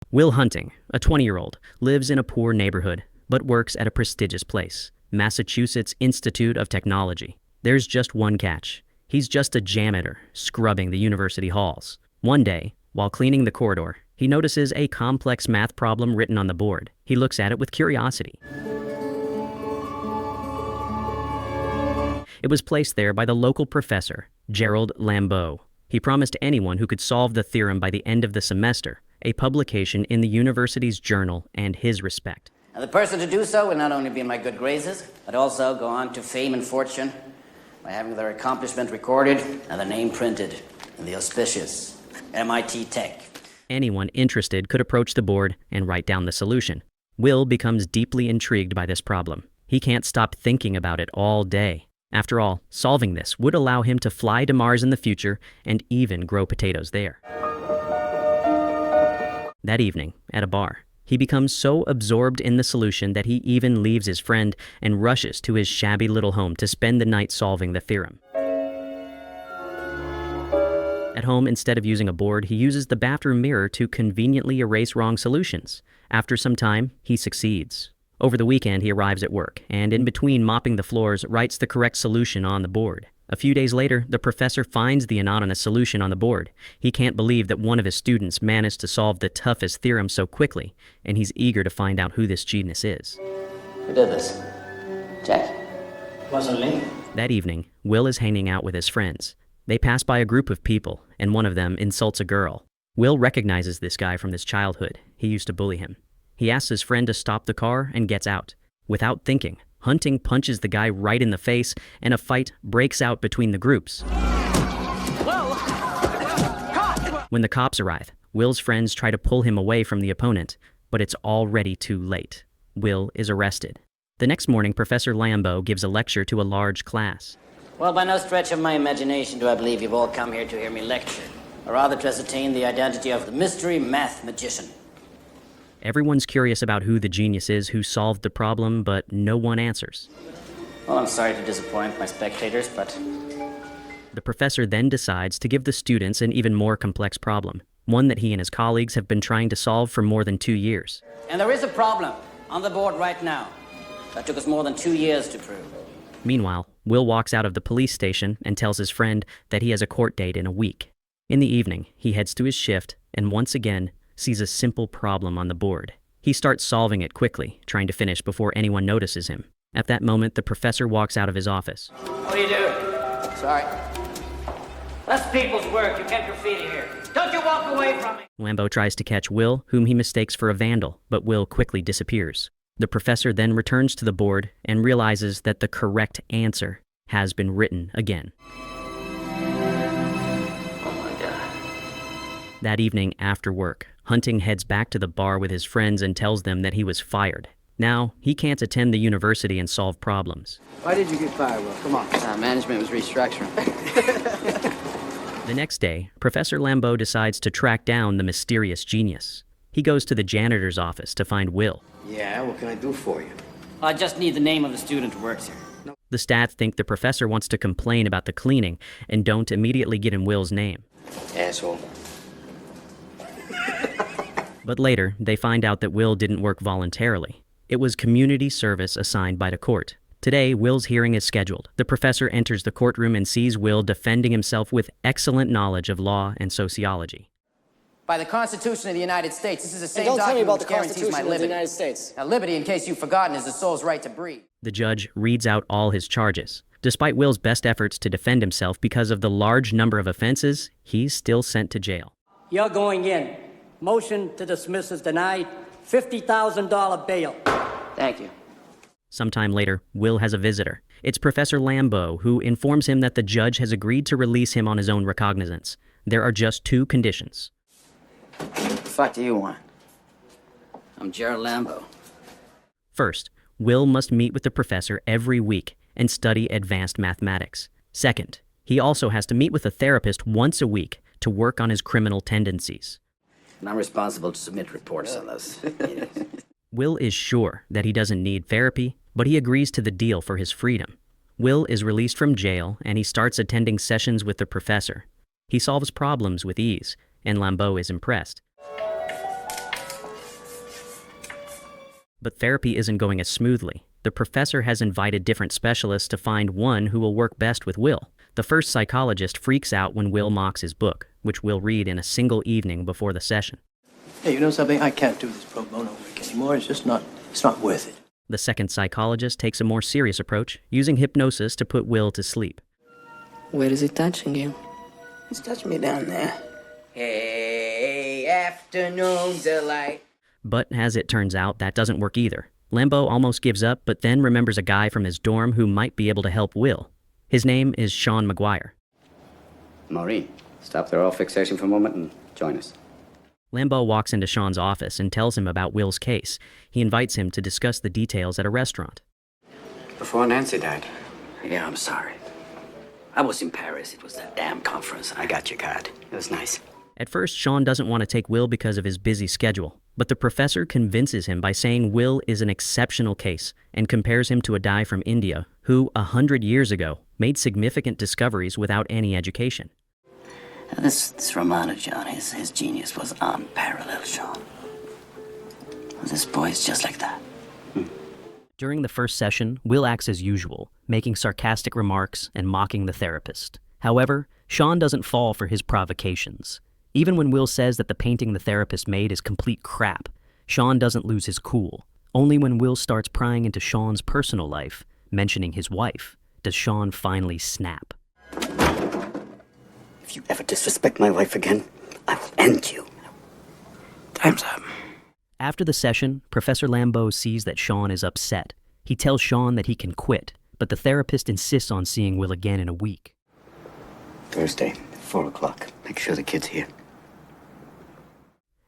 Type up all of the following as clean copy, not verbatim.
Will Hunting, a 20-year-old, lives in a poor neighborhood, but works at a prestigious place, Massachusetts Institute of Technology. There's just one catch. He's just a janitor, scrubbing the university halls. One day, while cleaning the corridor, he notices a complex math problem written on the board. He looks at it with curiosity. It was placed there by the local professor, Gerald Lambeau. He promised anyone who could solve the theorem by the end of the semester a publication in the university's journal and his respect. And the person to do so will not only be in my good graces, but also go on to fame and fortune by having their accomplishment recorded and their name printed in the auspicious MIT Tech. Anyone interested could approach the board and write down the solution. Will becomes deeply intrigued by this problem. He can't stop thinking about it all day. After all, solving this would allow him to fly to Mars in the future and even grow potatoes there. That evening, at a bar, he becomes so absorbed in the solution that he even leaves his friend and rushes to his shabby little home to spend the night solving the theorem. At home, instead of using a board, he uses the bathroom mirror to conveniently erase wrong solutions. After some time, he succeeds. Over the weekend, he arrives at work, and in between mopping the floors, writes the correct solution on the board. A few days later, the professor finds the anonymous solution on the board. He can't believe that one of his students managed to solve the toughest theorem so quickly, and he's eager to find out who this genius is. Who did this? Jack? Wasn't me. That evening, Will is hanging out with his friends. They pass by a group of people, and one of them insults a girl. Will recognizes this guy from his childhood. He used to bully him. He asks his friend to stop the car and gets out. Without thinking, Hunting punches the guy right in the face, and a fight breaks out between the groups. When the cops arrive, Will's friends try to pull him away from the opponent, but it's already too late. Will is arrested. The next morning, Professor Lambeau gives a lecture to a large class. Well, by no stretch of my imagination do I believe you've all come here to hear me lecture, or rather to ascertain the identity of the mystery math magician. Everyone's curious about who the genius is who solved the problem, but no one answers. Well, I'm sorry to disappoint my spectators, but... The professor then decides to give the students an even more complex problem, one that he and his colleagues have been trying to solve for more than 2 years. And there is a problem on the board right now that took us more than 2 years to prove. Meanwhile, Will walks out of the police station and tells his friend that he has a court date in a week. In the evening, he heads to his shift and once again sees a simple problem on the board. He starts solving it quickly, trying to finish before anyone notices him. At that moment, the professor walks out of his office. What do you do? Sorry. That's people's work. You can't graffiti here. Don't you walk away from me! Lambeau tries to catch Will, whom he mistakes for a vandal, but Will quickly disappears. The professor then returns to the board and realizes that the correct answer has been written again. Oh my God. That evening after work, Hunting heads back to the bar with his friends and tells them that he was fired. Now, he can't attend the university and solve problems. Why did you get fired, Will? Come on. Management was restructuring. The next day, Professor Lambeau decides to track down the mysterious genius. He goes to the janitor's office to find Will. Yeah, what can I do for you? I just need the name of the student who works here. The stats think the professor wants to complain about the cleaning and don't immediately get him Will's name. Asshole. But later, they find out that Will didn't work voluntarily. It was community service assigned by the court. Today, Will's hearing is scheduled. The professor enters the courtroom and sees Will defending himself with excellent knowledge of law and sociology. By the Constitution of the United States, this is the same don't tell me document about which the guarantees my Constitution of the liberty. United States. Now, liberty, in case you've forgotten, is the soul's right to breathe. The judge reads out all his charges. Despite Will's best efforts to defend himself because of the large number of offenses, he's still sent to jail. You're going in. Motion to dismiss is denied. $50,000 bail. Thank you. Sometime later, Will has a visitor. It's Professor Lambeau, who informs him that the judge has agreed to release him on his own recognizance. There are just 2 conditions. What the fuck do you want? I'm Gerald Lambeau. First, Will must meet with the professor every week and study advanced mathematics. Second, he also has to meet with a therapist once a week to work on his criminal tendencies. And I'm responsible to submit reports on those. Will is sure that he doesn't need therapy, but he agrees to the deal for his freedom. Will is released from jail and he starts attending sessions with the professor. He solves problems with ease, and Lambeau is impressed. But therapy isn't going as smoothly. The professor has invited different specialists to find one who will work best with Will. The first psychologist freaks out when Will mocks his book, which Will read in a single evening before the session. Hey, you know something? I can't do this pro bono work anymore. It's not worth it. The second psychologist takes a more serious approach, using hypnosis to put Will to sleep. Where is it touching you? It's touching me down there. Hey, afternoon delight. But as it turns out, that doesn't work either. Lambeau almost gives up, but then remembers a guy from his dorm who might be able to help Will. His name is Sean McGuire. Maureen, stop the oral fixation for a moment and join us. Lambeau walks into Sean's office and tells him about Will's case. He invites him to discuss the details at a restaurant. Before Nancy died. Yeah, I'm sorry. I was in Paris. It was that damn conference. I got your card. It was nice. At first, Sean doesn't want to take Will because of his busy schedule, but the professor convinces him by saying Will is an exceptional case and compares him to a guy from India who, 100 years ago, made significant discoveries without any education. This Romano, John, his genius was unparalleled, Sean. This boy is just like that. During the first session, Will acts as usual, making sarcastic remarks and mocking the therapist. However, Sean doesn't fall for his provocations. Even when Will says that the painting the therapist made is complete crap, Sean doesn't lose his cool. Only when Will starts prying into Sean's personal life, mentioning his wife, does Sean finally snap. If you ever disrespect my wife again, I will end you. Time's up. After the session, Professor Lambeau sees that Sean is upset. He tells Sean that he can quit, but the therapist insists on seeing Will again in a week. Thursday, 4 o'clock. Make sure the kid's here.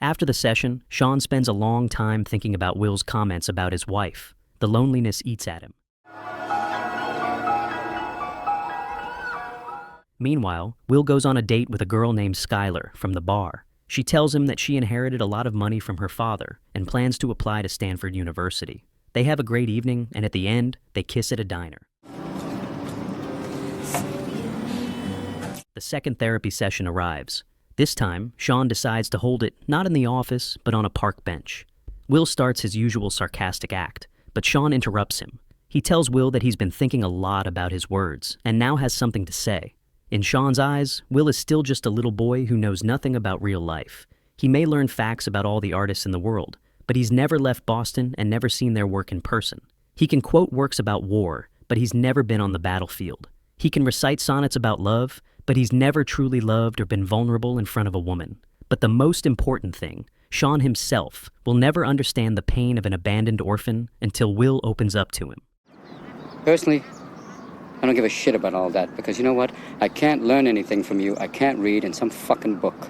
After the session, Sean spends a long time thinking about Will's comments about his wife. The loneliness eats at him. Meanwhile, Will goes on a date with a girl named Skylar from the bar. She tells him that she inherited a lot of money from her father and plans to apply to Stanford University. They have a great evening, and at the end, they kiss at a diner. The second therapy session arrives. This time, Sean decides to hold it not in the office, but on a park bench. Will starts his usual sarcastic act, but Sean interrupts him. He tells Will that he's been thinking a lot about his words and now has something to say. In Sean's eyes, Will is still just a little boy who knows nothing about real life. He may learn facts about all the artists in the world, but he's never left Boston and never seen their work in person. He can quote works about war, but he's never been on the battlefield. He can recite sonnets about love, but he's never truly loved or been vulnerable in front of a woman. But the most important thing, Sean himself will never understand the pain of an abandoned orphan until Will opens up to him. Personally, I don't give a shit about all that, because you know what? I can't learn anything from you. I can't read in some fucking book.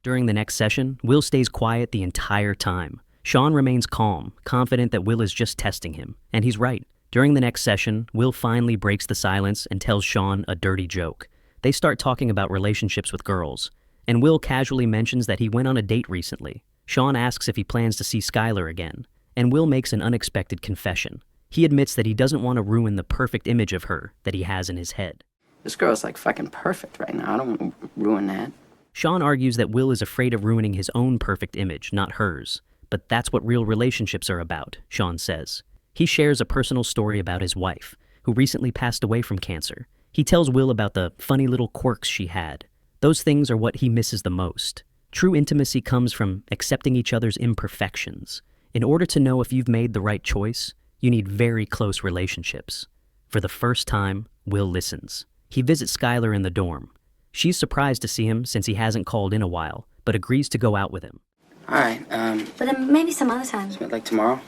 During the next session, Will stays quiet the entire time. Sean remains calm, confident that Will is just testing him, and he's right. During the next session, Will finally breaks the silence and tells Sean a dirty joke. They start talking about relationships with girls, and Will casually mentions that he went on a date recently. Sean asks if he plans to see Skylar again, and Will makes an unexpected confession. He admits that he doesn't want to ruin the perfect image of her that he has in his head. This girl's like fucking perfect right now. I don't want to ruin that. Sean argues that Will is afraid of ruining his own perfect image, not hers. But that's what real relationships are about, Sean says. He shares a personal story about his wife, who recently passed away from cancer. He tells Will about the funny little quirks she had. Those things are what he misses the most. True intimacy comes from accepting each other's imperfections. In order to know if you've made the right choice, you need very close relationships. For the first time, Will listens. He visits Skylar in the dorm. She's surprised to see him since he hasn't called in a while, but agrees to go out with him. All right, But then maybe some other time. like tomorrow?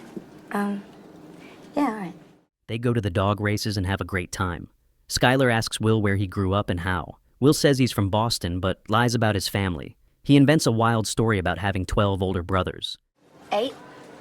Yeah, all right. They go to the dog races and have a great time. Skylar asks Will where he grew up and how. Will says he's from Boston, but lies about his family. He invents a wild story about having 12 older brothers. 8?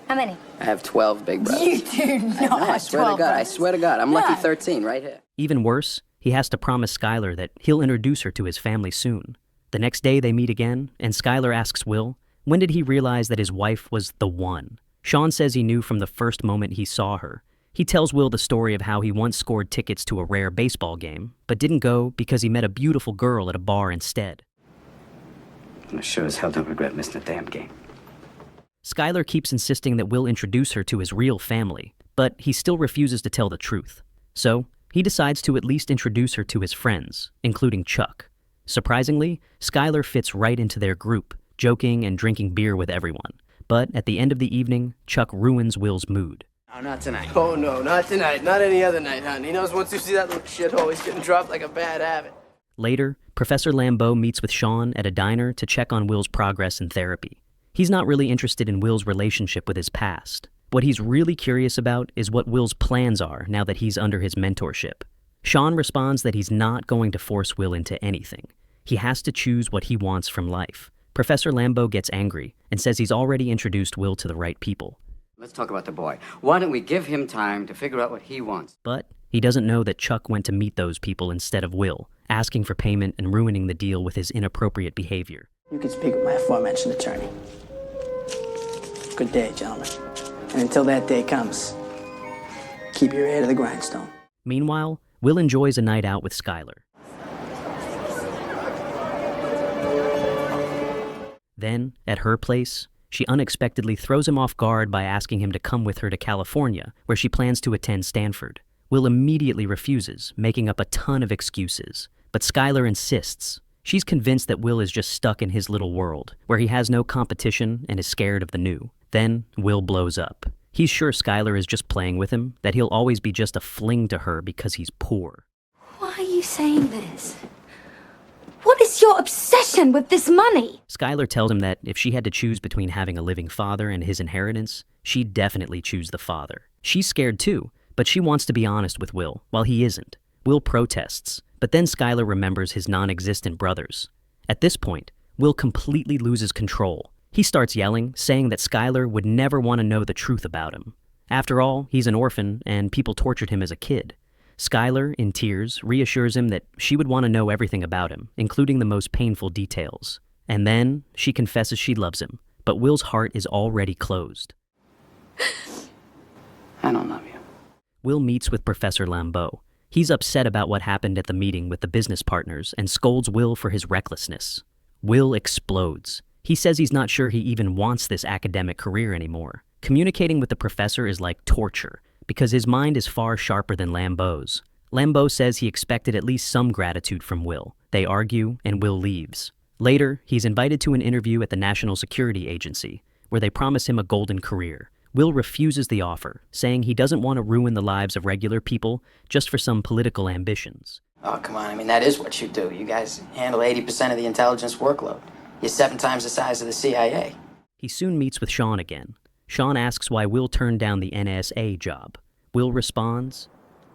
How many? I have 12 big brothers. You do not. I swear to God. I'm lucky 13 right here. Even worse, he has to promise Skylar that he'll introduce her to his family soon. The next day they meet again, and Skylar asks Will, when did he realize that his wife was the one? Sean says he knew from the first moment he saw her. He tells Will the story of how he once scored tickets to a rare baseball game, but didn't go because he met a beautiful girl at a bar instead. I sure as hell don't regret missing a damn game. Skylar keeps insisting that Will introduce her to his real family, but he still refuses to tell the truth. So, he decides to at least introduce her to his friends, including Chuck. Surprisingly, Skylar fits right into their group, joking and drinking beer with everyone. But at the end of the evening, Chuck ruins Will's mood. Oh, not tonight. Oh, no, not tonight. Not any other night, hon. He knows once you see that little shithole, he's getting dropped like a bad habit. Later, Professor Lambeau meets with Sean at a diner to check on Will's progress in therapy. He's not really interested in Will's relationship with his past. What he's really curious about is what Will's plans are now that he's under his mentorship. Sean responds that he's not going to force Will into anything. He has to choose what he wants from life. Professor Lambeau gets angry and says he's already introduced Will to the right people. Let's talk about the boy. Why don't we give him time to figure out what he wants? But he doesn't know that Chuck went to meet those people instead of Will, asking for payment and ruining the deal with his inappropriate behavior. You can speak with my aforementioned attorney. Good day, gentlemen. And until that day comes, keep your ear to the grindstone. Meanwhile, Will enjoys a night out with Skylar. Then, at her place, she unexpectedly throws him off guard by asking him to come with her to California, where she plans to attend Stanford. Will immediately refuses, making up a ton of excuses. But Skylar insists. She's convinced that Will is just stuck in his little world, where he has no competition and is scared of the new. Then, Will blows up. He's sure Skylar is just playing with him, that he'll always be just a fling to her because he's poor. Why are you saying this? What is your obsession with this money? Skylar tells him that if she had to choose between having a living father and his inheritance, she'd definitely choose the father. She's scared too, but she wants to be honest with Will, while he isn't. Will protests, but then Skylar remembers his non-existent brothers. At this point, Will completely loses control. He starts yelling, saying that Skylar would never want to know the truth about him. After all, he's an orphan, and people tortured him as a kid. Skylar, in tears, reassures him that she would want to know everything about him, including the most painful details. And then, she confesses she loves him, but Will's heart is already closed. I don't love you. Will meets with Professor Lambeau. He's upset about what happened at the meeting with the business partners and scolds Will for his recklessness. Will explodes. He says he's not sure he even wants this academic career anymore. Communicating with the professor is like torture, because his mind is far sharper than Lambeau's. Lambeau says he expected at least some gratitude from Will. They argue, and Will leaves. Later, he's invited to an interview at the National Security Agency, where they promise him a golden career. Will refuses the offer, saying he doesn't want to ruin the lives of regular people just for some political ambitions. Oh, come on. I mean, that is what you do. You guys handle 80% of the intelligence workload. You're 7 times the size of the CIA. He soon meets with Sean again. Sean asks why Will turned down the NSA job. Will responds,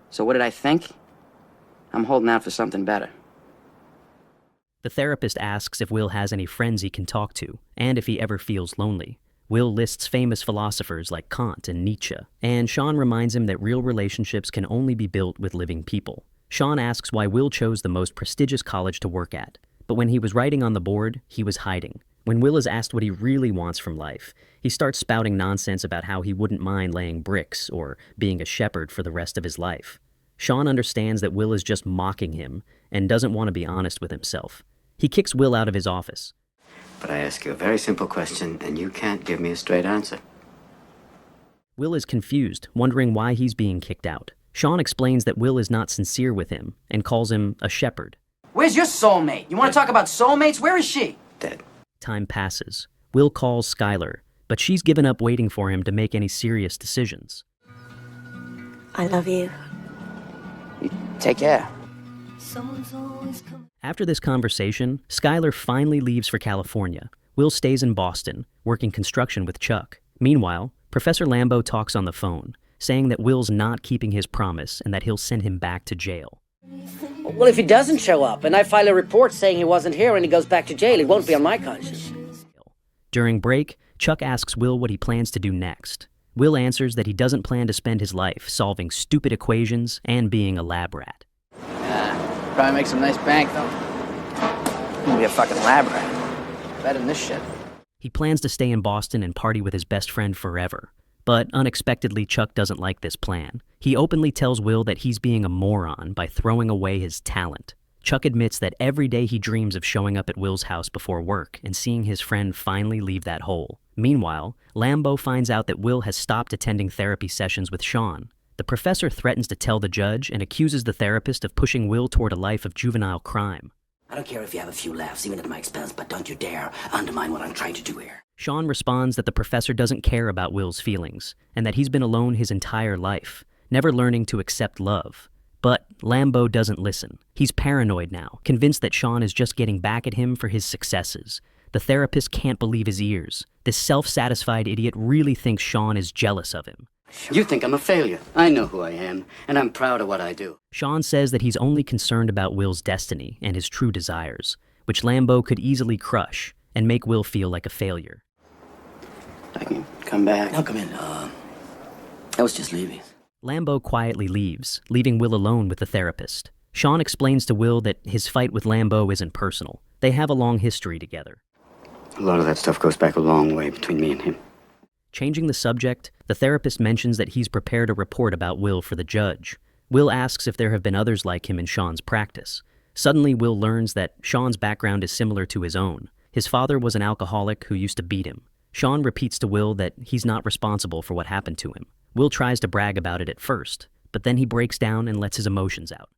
So what did I think? I'm holding out for something better. The therapist asks if Will has any friends he can talk to, and if he ever feels lonely. Will lists famous philosophers like Kant and Nietzsche, and Sean reminds him that real relationships can only be built with living people. Sean asks why Will chose the most prestigious college to work at, but when he was writing on the board, he was hiding. When Will is asked what he really wants from life, he starts spouting nonsense about how he wouldn't mind laying bricks or being a shepherd for the rest of his life. Sean understands that Will is just mocking him and doesn't want to be honest with himself. He kicks Will out of his office. But I ask you a very simple question, and you can't give me a straight answer. Will is confused, wondering why he's being kicked out. Sean explains that Will is not sincere with him and calls him a shepherd. Where's your soulmate? You want to talk about soulmates? Where is she? Dead. Time passes. Will calls Skylar, but she's given up waiting for him to make any serious decisions. I love you. You take care. Someone's always coming. After this conversation, Skylar finally leaves for California. Will stays in Boston, working construction with Chuck. Meanwhile, Professor Lambeau talks on the phone, saying that Will's not keeping his promise and that he'll send him back to jail. Well, if he doesn't show up and I file a report saying he wasn't here and he goes back to jail, it won't be on my conscience. During break, Chuck asks Will what he plans to do next. Will answers that he doesn't plan to spend his life solving stupid equations and being a lab rat. Probably make some nice bank, though. I'm gonna be a fucking lab rat. Better than this shit. He plans to stay in Boston and party with his best friend forever. But unexpectedly, Chuck doesn't like this plan. He openly tells Will that he's being a moron by throwing away his talent. Chuck admits that every day he dreams of showing up at Will's house before work and seeing his friend finally leave that hole. Meanwhile, Lambo finds out that Will has stopped attending therapy sessions with Sean. The professor threatens to tell the judge and accuses the therapist of pushing Will toward a life of juvenile crime. I don't care if you have a few laughs, even at my expense, but don't you dare undermine what I'm trying to do here. Sean responds that the professor doesn't care about Will's feelings, and that he's been alone his entire life, never learning to accept love. But Lambo doesn't listen. He's paranoid now, convinced that Sean is just getting back at him for his successes. The therapist can't believe his ears. This self-satisfied idiot really thinks Sean is jealous of him. You think I'm a failure. I know who I am, and I'm proud of what I do. Sean says that he's only concerned about Will's destiny and his true desires, which Lambo could easily crush and make Will feel like a failure. I can come back. No, come in. I was just leaving. Lambo quietly leaves, leaving Will alone with the therapist. Sean explains to Will that his fight with Lambo isn't personal. They have a long history together. A lot of that stuff goes back a long way between me and him. Changing the subject, the therapist mentions that he's prepared a report about Will for the judge. Will asks if there have been others like him in Sean's practice. Suddenly, Will learns that Sean's background is similar to his own. His father was an alcoholic who used to beat him. Sean repeats to Will that he's not responsible for what happened to him. Will tries to brag about it at first, but then he breaks down and lets his emotions out.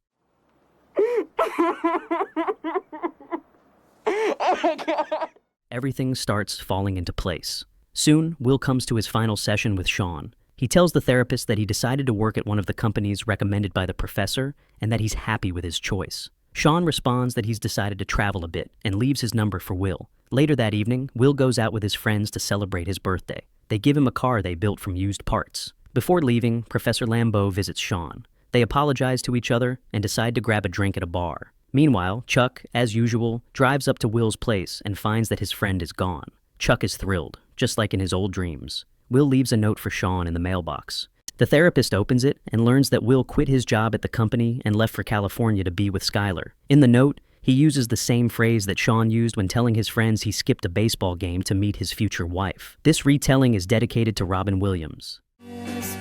Everything starts falling into place. Soon, Will comes to his final session with Sean. He tells the therapist that he decided to work at one of the companies recommended by the professor and that he's happy with his choice. Sean responds that he's decided to travel a bit and leaves his number for Will. Later that evening, Will goes out with his friends to celebrate his birthday. They give him a car they built from used parts. Before leaving, Professor Lambeau visits Sean. They apologize to each other and decide to grab a drink at a bar. Meanwhile, Chuck, as usual, drives up to Will's place and finds that his friend is gone. Chuck is thrilled, just like in his old dreams. Will leaves a note for Sean in the mailbox. The therapist opens it and learns that Will quit his job at the company and left for California to be with Skylar. In the note, he uses the same phrase that Sean used when telling his friends he skipped a baseball game to meet his future wife. This retelling is dedicated to Robin Williams. Yes,